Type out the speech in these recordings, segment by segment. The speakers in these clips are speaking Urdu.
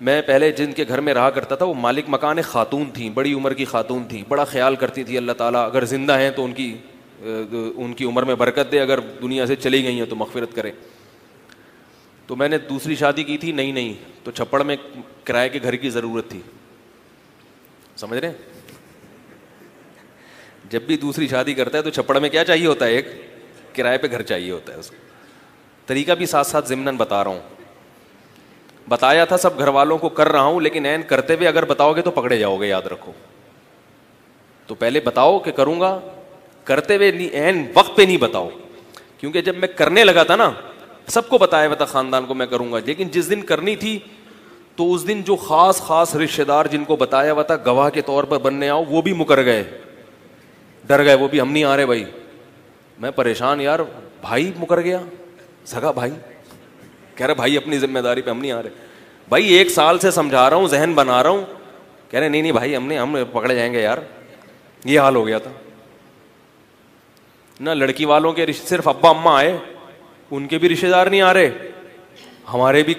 میں پہلے جن کے گھر میں رہا کرتا تھا وہ مالک مکان ایک خاتون تھیں, بڑی عمر کی خاتون تھیں, بڑا خیال کرتی تھی اللہ تعالیٰ اگر زندہ ہیں تو ان کی عمر میں برکت دے, اگر دنیا سے چلی گئی ہیں تو مغفرت کرے. تو میں نے دوسری شادی کی تھی, نہیں تو چھپڑ میں کرائے کے گھر کی ضرورت تھی, سمجھ رہے ہیں. جب بھی دوسری شادی کرتا ہے تو چھپڑ میں کیا چاہیے ہوتا ہے, ایک کرائے پہ گھر چاہیے ہوتا ہے. اس کو طریقہ بھی ساتھ ساتھ ضمناً بتا رہا ہوں, بتایا تھا سب گھر والوں کو کر رہا ہوں, لیکن عین کرتے ہوئے اگر بتاؤ گے تو پکڑے جاؤ گے, یاد رکھو. تو پہلے بتاؤ کہ کروں گا, کرتے ہوئے عین وقت پہ نہیں بتاؤ, کیونکہ جب میں کرنے لگا تھا نا سب کو بتایا ہوا تھا خاندان کو میں کروں گا, لیکن جس دن کرنی تھی تو اس دن جو خاص رشتے دار جن کو بتایا ہوا تھا گواہ کے طور پر بننے آؤ, وہ بھی مکر گئے, ڈر گئے, وہ بھی ہم نہیں آ رہے بھائی. میں پریشان, یار بھائی مکر گیا, سگا بھائی کہہ رہے بھائی اپنی ذمہ داری پہ ہم نہیں آ رہے. بھائی 1 سال سے سمجھا رہا ہوں, ذہن بنا رہا ہوں, کہہ رہے نہیں بھائی ہم پکڑے جائیں گے یار. یہ حال ہو گیا تھا نہ. لڑکی والوں کے صرف ابا اماں آئے, ان کے بھی رشتے دار نہیں آ رہے, ہمارے بھی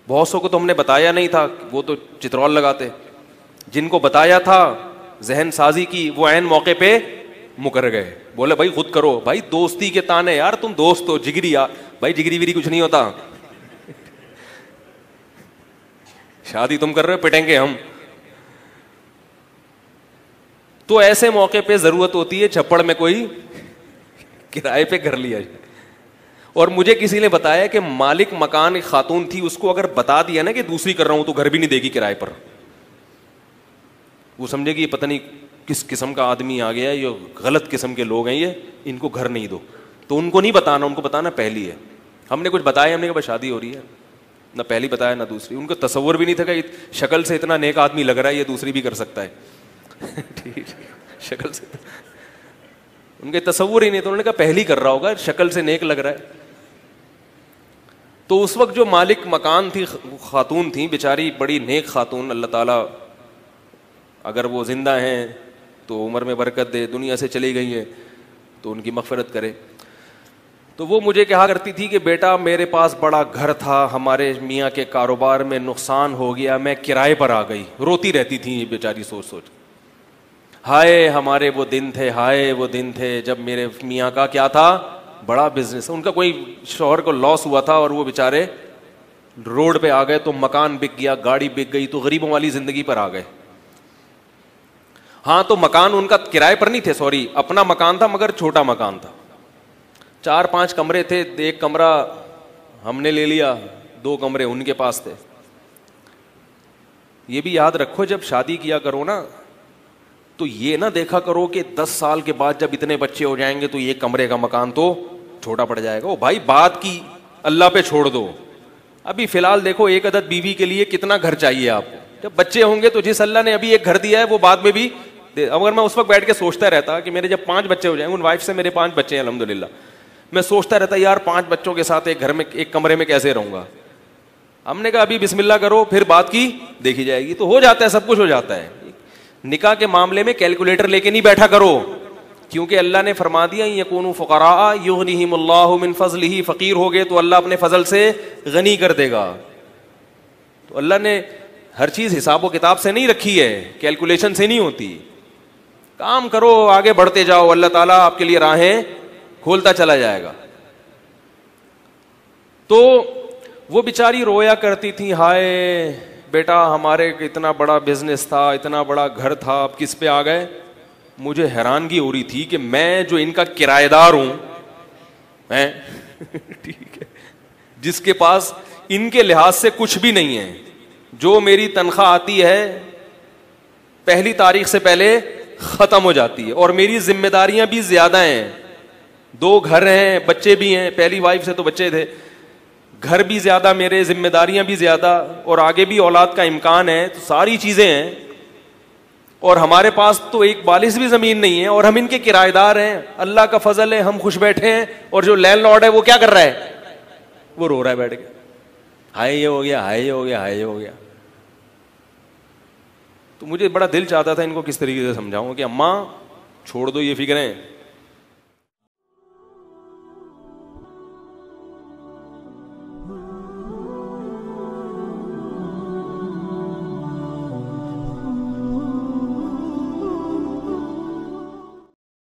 بہت سو کو تو ہم نے بتایا نہیں تھا, وہ تو چترول لگاتے. جن کو بتایا تھا ذہن سازی کی وہ عین موقع پہ مکر گئے, بولے بھائی خود کرو. بھائی دوستی کے تانے, یار تم دوست ہو, جگری یار. بھائی جگری ویری کچھ نہیں ہوتا, شادی تم کر رہے ہو, پٹیں گے ہم. تو ایسے موقع پہ ضرورت ہوتی ہے چھپڑ میں کوئی کرائے پہ گھر لیا جائے. اور مجھے کسی نے بتایا کہ مالک مکان ایک خاتون تھی, اس کو اگر بتا دیا نا کہ دوسری کر رہا ہوں تو گھر بھی نہیں دے گی کرائے پر. وہ سمجھے کہ یہ پتہ نہیں کس قسم کا آدمی آ گیا ہے, یہ غلط قسم کے لوگ ہیں, یہ ان کو گھر نہیں دو. تو ان کو نہیں بتانا, ان کو بتانا پہلی ہے. ہم نے کچھ بتایا, ہم نے کہا بس شادی ہو رہی ہے, نہ پہلی بتایا نہ دوسری. ان کو تصور بھی نہیں تھا کہ شکل سے اتنا نیک آدمی لگ رہا ہے, یہ دوسری بھی کر سکتا ہے. ٹھیک, شکل سے ان کے تصور ہی نہیں, تو انہوں نے کہا پہلی کر رہا ہوگا, شکل سے نیک لگ رہا ہے. تو اس وقت جو مالک مکان تھی خاتون تھیں بیچاری, بڑی نیک خاتون, اللہ تعالیٰ اگر وہ زندہ ہیں تو عمر میں برکت دے, دنیا سے چلی گئی ہیں تو ان کی مغفرت کرے. تو وہ مجھے کہا کرتی تھی کہ بیٹا میرے پاس بڑا گھر تھا, ہمارے میاں کے کاروبار میں نقصان ہو گیا, میں کرائے پر آ گئی. روتی رہتی تھی یہ بیچاری سوچ سوچ, ہائے ہمارے وہ دن تھے, ہائے وہ دن تھے جب میرے میاں کا کیا تھا, بڑا بزنس. ان کا کوئی شوہر کو لاس ہوا تھا اور وہ بیچارے روڈ پہ آ گئے, تو مکان بک گیا, گاڑی بک گئی, تو غریبوں والی زندگی پر آ گئے. ہاں تو مکان ان کا کرائے پر نہیں تھے, سوری اپنا مکان تھا, مگر چھوٹا مکان تھا, 4-5 کمرے تھے. 1 کمرہ ہم نے لے لیا, 2 کمرے ان کے پاس تھے. یہ بھی یاد رکھو جب شادی کیا کرو نا تو یہ نہ دیکھا کرو کہ 10 سال کے بعد جب اتنے بچے ہو جائیں گے تو 1 کمرے کا مکان تو چھوٹا پڑ جائے گا. او بھائی بات کی اللہ پہ چھوڑ دو. ابھی فی الحال دیکھو 1 عدد بیوی کے لیے کتنا گھر چاہیے آپ کو. جب بچے ہوں گے تو جس اللہ نے ابھی ایک گھر دیا ہے وہ بعد میں بھی, اگر میں اس وقت بیٹھ کے سوچتا رہتا کہ میرے جب 5 بچے ہو جائیں گے, ان وائف سے میرے 5 بچے ہیں الحمدللہ, میں سوچتا رہتا یار 5 بچوں کے ساتھ ایک گھر میں 1 کمرے میں کیسے رہوں گا. ہم نے کہا ابھی بسم اللہ کرو, پھر بات کی دیکھی جائے گی. تو ہو جاتا ہے, سب کچھ ہو جاتا ہے. نکاح کے معاملے میں کیلکولیٹر لے کے نہیں بیٹھا کرو, کیونکہ اللہ نے فرما دیا یکونوا فقراء یغنیہم اللہ من فضلہ, فقیر ہو گئے تو اللہ اپنے فضل سے غنی کر دے گا. تو اللہ نے ہر چیز حساب و کتاب سے نہیں رکھی ہے, کیلکولیشن سے نہیں ہوتی. کام کرو, آگے بڑھتے جاؤ, اللہ تعالیٰ آپ کے لیے راہیں کھولتا چلا جائے گا. تو وہ بیچاری رویا کرتی تھی, ہائے بیٹا ہمارے اتنا بڑا بزنس تھا, اتنا بڑا گھر تھا, اب کس پہ آ گئے. مجھے حیرانگی ہو رہی تھی کہ میں جو ان کا کرایہ دار ہوں ٹھیک ہے, جس کے پاس ان کے لحاظ سے کچھ بھی نہیں ہے, جو میری تنخواہ آتی ہے 1 تاریخ سے پہلے ختم ہو جاتی ہے, اور میری ذمہ داریاں بھی زیادہ ہیں, 2 گھر ہیں, بچے بھی ہیں, پہلی وائف سے تو بچے تھے, گھر بھی زیادہ میرے, ذمہ داریاں بھی زیادہ, اور آگے بھی اولاد کا امکان ہے, تو ساری چیزیں ہیں. اور ہمارے پاس تو 1 بالش بھی زمین نہیں ہے, اور ہم ان کے کرایہ دار ہیں. اللہ کا فضل ہے, ہم خوش بیٹھے ہیں, اور جو لینڈ لارڈ ہے وہ کیا کر رہا ہے, وہ رو رہا ہے بیٹھ کے, ہائے یہ ہو گیا, ہائے یہ ہو گیا, ہائے یہ ہو گیا. تو مجھے بڑا دل چاہتا تھا ان کو کس طریقے سے سمجھاؤں کہ اماں چھوڑ دو یہ فکریں,